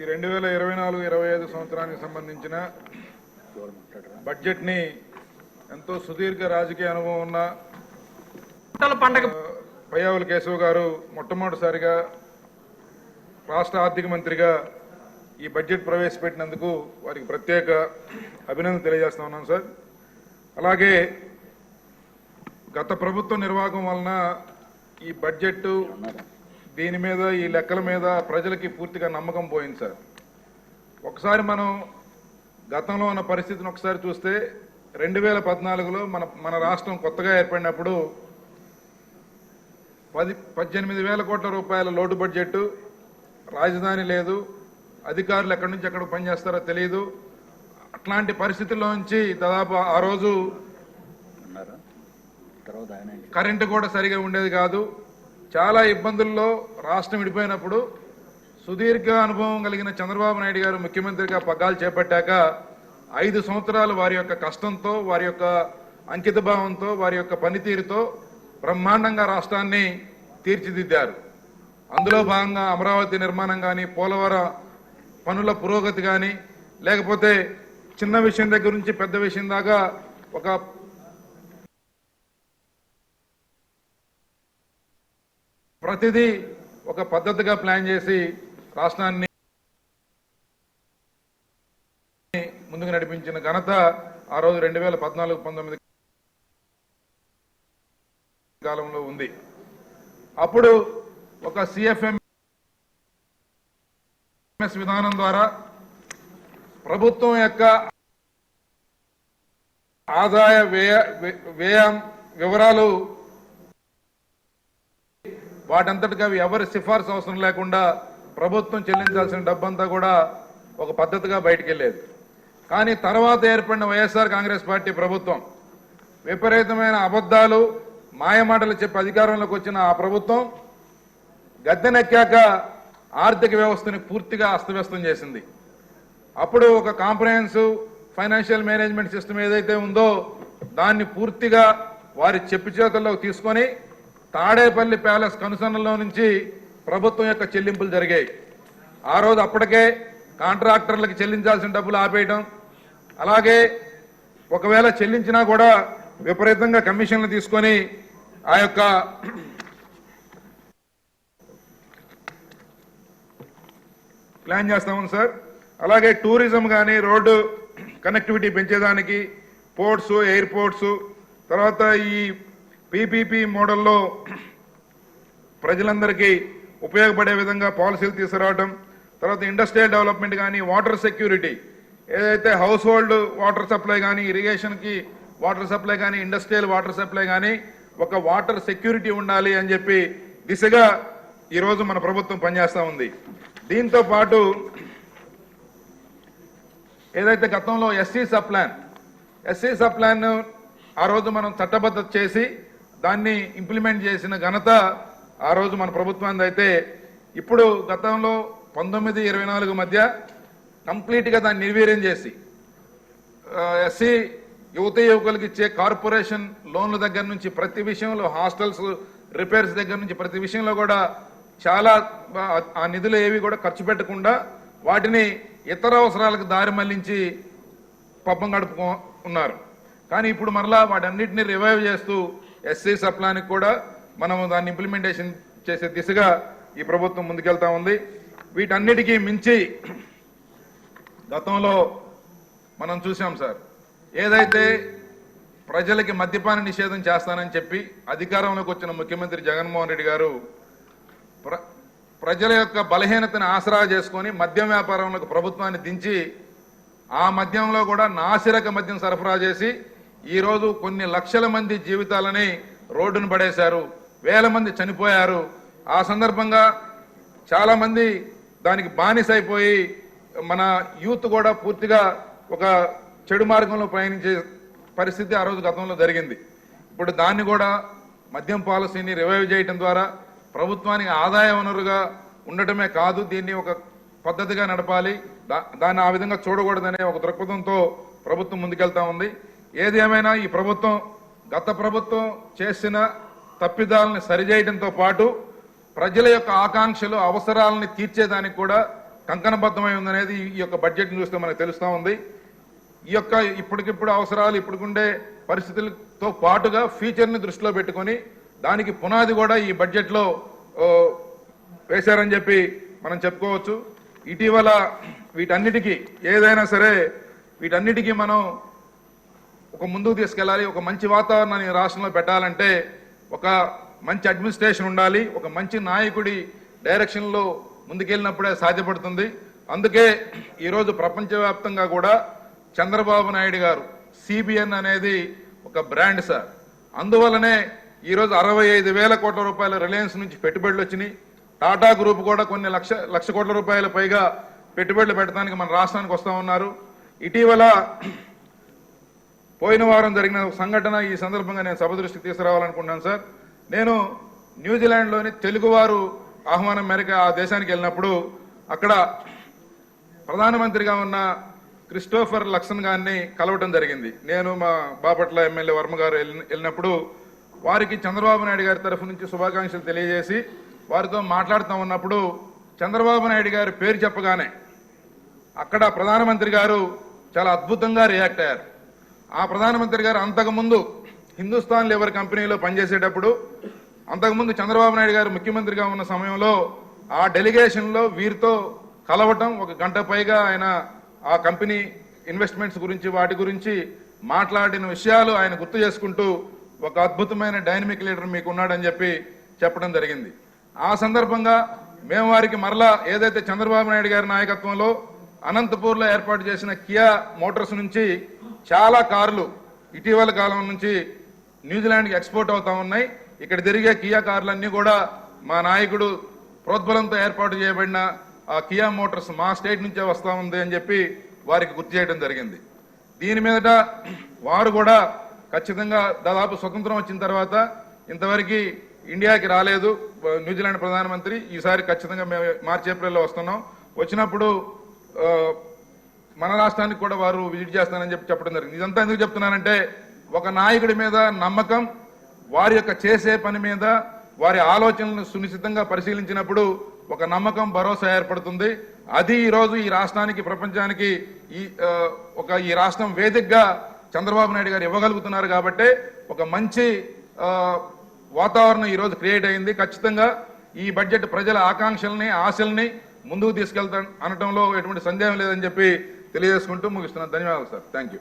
ఈ 2024-25 సంవత్సరానికి సంబంధించిన బడ్జెట్ ని ఎంతో సుదీర్ఘ రాజకీయ అనుభవం ఉన్న పయ్యావుల కేశవ్ గారు మొట్టమొదటిసారిగా రాష్ట్ర ఆర్థిక మంత్రిగా ఈ బడ్జెట్ ప్రవేశపెట్టినందుకు వారికి ప్రత్యేక అభినందన తెలియజేస్తా ఉన్నాం సార్. అలాగే గత ప్రభుత్వ నిర్వాహకం వలన ఈ బడ్జెట్ దీని మీద ఈ లెక్కల మీద ప్రజలకి పూర్తిగా నమ్మకం పోయింది సార్. ఒకసారి మనం గతంలో ఉన్న పరిస్థితిని ఒకసారి చూస్తే 2014లో మన రాష్ట్రం కొత్తగా ఏర్పడినప్పుడు 18,000 కోట్ల రూపాయల లోటు బడ్జెట్, రాజధాని లేదు, అధికారులు ఎక్కడి నుంచి ఎక్కడ పనిచేస్తారో తెలియదు. అట్లాంటి పరిస్థితుల్లో నుంచి దాదాపు ఆ రోజు కరెంటు కూడా సరిగా ఉండేది కాదు. చాలా ఇబ్బందుల్లో రాష్ట్రం విడిపోయినప్పుడు సుదీర్ఘ అనుభవం కలిగిన చంద్రబాబు నాయుడు గారు ముఖ్యమంత్రిగా పగ్గాలు చేపట్టాక 5 సంవత్సరాలు వారి యొక్క కష్టంతో, వారి యొక్క అంకిత భావంతో, వారి యొక్క పనితీరుతో బ్రహ్మాండంగా రాష్ట్రాన్ని తీర్చిదిద్దారు. అందులో భాగంగా అమరావతి నిర్మాణం కానీ, పోలవరం పనుల పురోగతి కానీ, లేకపోతే చిన్న విషయం దగ్గర నుంచి పెద్ద విషయం దాకా ఒక ప్రతిదీ ఒక పద్ధతిగా ప్లాన్ చేసి రాష్ట్రాన్ని ముందుకు నడిపించిన ఘనత ఆ రోజు 2014-19 కాలంలో ఉంది. అప్పుడు ఒక CFMS విధానం ద్వారా ప్రభుత్వం యొక్క ఆదాయ వ్యయం వివరాలు వాటంతటికి అవి ఎవరి సిఫార్సు అవసరం లేకుండా ప్రభుత్వం చెల్లించాల్సిన డబ్బంతా కూడా ఒక పద్ధతిగా బయటికి వెళ్ళేది. కానీ తర్వాత ఏర్పడిన వైఎస్ఆర్ కాంగ్రెస్ పార్టీ ప్రభుత్వం విపరీతమైన అబద్ధాలు, మాయమాటలు చెప్పి అధికారంలోకి వచ్చిన ఆ ప్రభుత్వం గద్దెనెక్కాక ఆర్థిక వ్యవస్థని పూర్తిగా అస్తవ్యస్తం చేసింది. అప్పుడు ఒక కాంప్రహెన్సివ్ ఫైనాన్షియల్ మేనేజ్మెంట్ సిస్టమ్ ఏదైతే ఉందో దాన్ని పూర్తిగా వారి చెప్పు చేతుల్లోకి తీసుకొని తాడేపల్లి ప్యాలెస్ కనుసన్నల్లో నుంచి ప్రభుత్వం యొక్క చెల్లింపులు జరిగాయి. ఆ రోజు అప్పటికే కాంట్రాక్టర్లకు చెల్లించాల్సిన డబ్బులు ఆపేయడం, అలాగే ఒకవేళ చెల్లించినా కూడా విపరీతంగా కమిషన్లు తీసుకొని ఆ యొక్క ప్లాన్ చేస్తాము సార్. అలాగే టూరిజం కానీ, రోడ్డు కనెక్టివిటీ పెంచేదానికి పోర్ట్స్, ఎయిర్పోర్ట్స్, తర్వాత ఈ PPP మోడల్లో ప్రజలందరికీ ఉపయోగపడే విధంగా పాలసీలు తీసుకురావడం, తర్వాత ఇండస్ట్రియల్ డెవలప్మెంట్ కానీ, వాటర్ సెక్యూరిటీ ఏదైతే హౌస్ హోల్డ్ వాటర్ సప్లై కానీ, ఇరిగేషన్కి వాటర్ సప్లై కానీ, ఇండస్ట్రియల్ వాటర్ సప్లై కానీ ఒక వాటర్ సెక్యూరిటీ ఉండాలి అని చెప్పి దిశగా ఈరోజు మన ప్రభుత్వం పనిచేస్తూ ఉంది. దీంతో పాటు ఏదైతే గతంలో ఎస్సీ సబ్ ప్లాన్ ఆ రోజు మనం చట్టబద్ధత చేసి దాన్ని ఇంప్లిమెంట్ చేసిన ఘనత ఆ రోజు మన ప్రభుత్వాన్ని అయితే, ఇప్పుడు గతంలో 19-24 మధ్య కంప్లీట్గా దాన్ని నిర్వీర్యం చేసి ఎస్సీ యువకులకి ఇచ్చే కార్పొరేషన్ లోన్ల దగ్గర నుంచి ప్రతి విషయంలో, హాస్టల్స్ రిపేర్స్ దగ్గర నుంచి ప్రతి విషయంలో కూడా చాలా ఆ నిధులు ఏవి కూడా ఖర్చు పెట్టకుండా వాటిని ఇతర అవసరాలకు దారి మళ్లించి పబ్బం గడుపుకున్నారు. కానీ ఇప్పుడు మరలా వాటన్నిటిని రివైవ్ చేస్తూ ఎస్సీ సప్లానికి కూడా మనము దాన్ని ఇంప్లిమెంటేషన్ చేసే దిశగా ఈ ప్రభుత్వం ముందుకెళ్తా ఉంది. వీటన్నిటికీ మించి గతంలో మనం చూసాం సార్, ఏదైతే ప్రజలకి మద్యపాన నిషేధం చేస్తానని చెప్పి అధికారంలోకి వచ్చిన ముఖ్యమంత్రి జగన్మోహన్ రెడ్డి గారు ప్రజల యొక్క బలహీనతను ఆసరా చేసుకొని మద్యం వ్యాపారంలోకి ప్రభుత్వాన్ని దించి ఆ మద్యంలో కూడా నాసిరక మద్యం సరఫరా చేసి ఈరోజు కొన్ని లక్షల మంది జీవితాలని రోడ్డును పడేశారు, వేల మంది చనిపోయారు. ఆ సందర్భంగా చాలా మంది దానికి బానిసైపోయి మన యూత్ కూడా పూర్తిగా ఒక చెడు మార్గంలో పయనించే పరిస్థితి ఆ రోజు గతంలో జరిగింది. ఇప్పుడు దాన్ని కూడా మద్యం పాలసీని రివైవ్ చేయడం ద్వారా ప్రభుత్వానికి ఆదాయ వనరుగా ఉండటమే కాదు, దీన్ని ఒక పద్ధతిగా నడపాలి, దాన్ని ఆ విధంగా చూడకూడదనే ఒక దృక్పథంతో ప్రభుత్వం ముందుకెళ్తా ఉంది. ఏది ఏమైనా ఈ ప్రభుత్వం గత ప్రభుత్వం చేసిన తప్పిదాలను సరిచేయడంతో పాటు ప్రజల యొక్క ఆకాంక్షలు, అవసరాలను తీర్చేదానికి కూడా కంకణబద్ధమై ఉందనేది ఈ యొక్క బడ్జెట్ని చూస్తే మనకు తెలుస్తూ ఉంది. ఈ యొక్క ఇప్పటికిప్పుడు అవసరాలు ఇప్పుడుకుండే పరిస్థితులతో పాటుగా ఫ్యూచర్ని దృష్టిలో పెట్టుకొని దానికి పునాది కూడా ఈ బడ్జెట్లో వేశారని చెప్పి మనం చెప్పుకోవచ్చు. ఇటీవల వీటన్నిటికీ ఏదైనా సరే వీటన్నిటికీ మనం ఒక ముందుకు తీసుకెళ్ళాలి. ఒక మంచి వాతావరణాన్ని రాష్ట్రంలో పెట్టాలంటే ఒక మంచి అడ్మినిస్ట్రేషన్ ఉండాలి. ఒక మంచి నాయకుడి డైరెక్షన్లో ముందుకెళ్ళినప్పుడే సాధ్యపడుతుంది. అందుకే ఈరోజు ప్రపంచవ్యాప్తంగా కూడా చంద్రబాబు నాయుడు గారు సిబిఎన్ అనేది ఒక బ్రాండ్ సార్. అందువల్లనే ఈరోజు 65,000 కోట్ల రూపాయల రిలయన్స్ నుంచి పెట్టుబడులు వచ్చినాయి. టాటా గ్రూప్ కూడా కొన్ని లక్ష కోట్ల రూపాయల పైగా పెట్టుబడులు పెట్టడానికి మన రాష్ట్రానికి వస్తూ ఉన్నారు. ఇటీవల పోయిన వారం జరిగిన సంఘటన ఈ సందర్భంగా నేను సభ దృష్టికి తీసుకురావాలనుకుంటున్నాను సార్. నేను న్యూజిలాండ్లోని తెలుగువారు ఆహ్వానం మేరకు ఆ దేశానికి వెళ్ళినప్పుడు అక్కడ ప్రధానమంత్రిగా ఉన్న క్రిస్టోఫర్ లక్సన్ గారిని కలవటం జరిగింది. నేను మా బాపట్ల ఎమ్మెల్యే వర్మ గారు వెళ్ళినప్పుడు వారికి చంద్రబాబు నాయుడు గారి తరఫు నుంచి శుభాకాంక్షలు తెలియజేసి వారితో మాట్లాడుతూ ఉన్నప్పుడు చంద్రబాబు నాయుడు గారి పేరు చెప్పగానే అక్కడ ప్రధానమంత్రి గారు చాలా అద్భుతంగా రియాక్ట్ అయ్యారు. ఆ ప్రధానమంత్రి గారు అంతకుముందు హిందుస్థాన్ లివర్ కంపెనీలో పనిచేసేటప్పుడు అంతకుముందు చంద్రబాబు నాయుడు గారు ముఖ్యమంత్రిగా ఉన్న సమయంలో ఆ డెలిగేషన్లో వీరితో కలవటం 1 గంట పైగా ఆయన ఆ కంపెనీ ఇన్వెస్ట్మెంట్స్ గురించి వాటి గురించి మాట్లాడిన విషయాలు ఆయన గుర్తు చేసుకుంటూ ఒక అద్భుతమైన డైనమిక్ లీడర్ మీకు ఉన్నాడని చెప్పి చెప్పడం జరిగింది. ఆ సందర్భంగా మేము వారికి మరలా ఏదైతే చంద్రబాబు నాయుడు గారి నాయకత్వంలో అనంతపూర్లో ఏర్పాటు చేసిన కియా మోటార్స్ నుంచి చాలా కార్లు ఇటీవల కాలం నుంచి న్యూజిలాండ్కి ఎక్స్పోర్ట్ అవుతా ఉన్నాయి. ఇక్కడ తిరిగే కియా కార్లన్నీ కూడా మా నాయకుడు ప్రోద్బలంతో ఏర్పాటు చేయబడిన ఆ కియా మోటార్స్ మా స్టేట్ నుంచే వస్తూ ఉంది అని చెప్పి వారికి గుర్తు చేయడం జరిగింది. దీని మీదట వారు కూడా ఖచ్చితంగా దాదాపు స్వతంత్రం వచ్చిన తర్వాత ఇంతవరకు ఇండియాకి రాలేదు న్యూజిలాండ్ ప్రధానమంత్రి. ఈసారి ఖచ్చితంగా మేము మార్చి ఏప్రిల్లో వస్తున్నాం. వచ్చినప్పుడు మన రాష్ట్రానికి కూడా వారు విజిట్ చేస్తానని చెప్పడం జరిగింది. ఇదంతా ఎందుకు చెప్తున్నానంటే ఒక నాయకుడి మీద నమ్మకం, వారి యొక్క చేసే పని మీద వారి ఆలోచనలను సునిశ్చితంగా పరిశీలించినప్పుడు ఒక నమ్మకం, భరోసా ఏర్పడుతుంది. అది ఈరోజు ఈ రాష్ట్రానికి ప్రపంచానికి ఈ రాష్ట్రం వేదికగా చంద్రబాబు నాయుడు గారు ఇవ్వగలుగుతున్నారు. కాబట్టి ఒక మంచి వాతావరణం ఈరోజు క్రియేట్ అయింది. ఖచ్చితంగా ఈ బడ్జెట్ ప్రజల ఆకాంక్షల్ని, ఆశల్ని ముందుకు తీసుకెళ్తా అనటంలో ఎటువంటి సందేహం లేదని చెప్పి తెలియజేసుకుంటూ ముగిస్తున్నాను. ధన్యవాదాలు సార్. Thank you.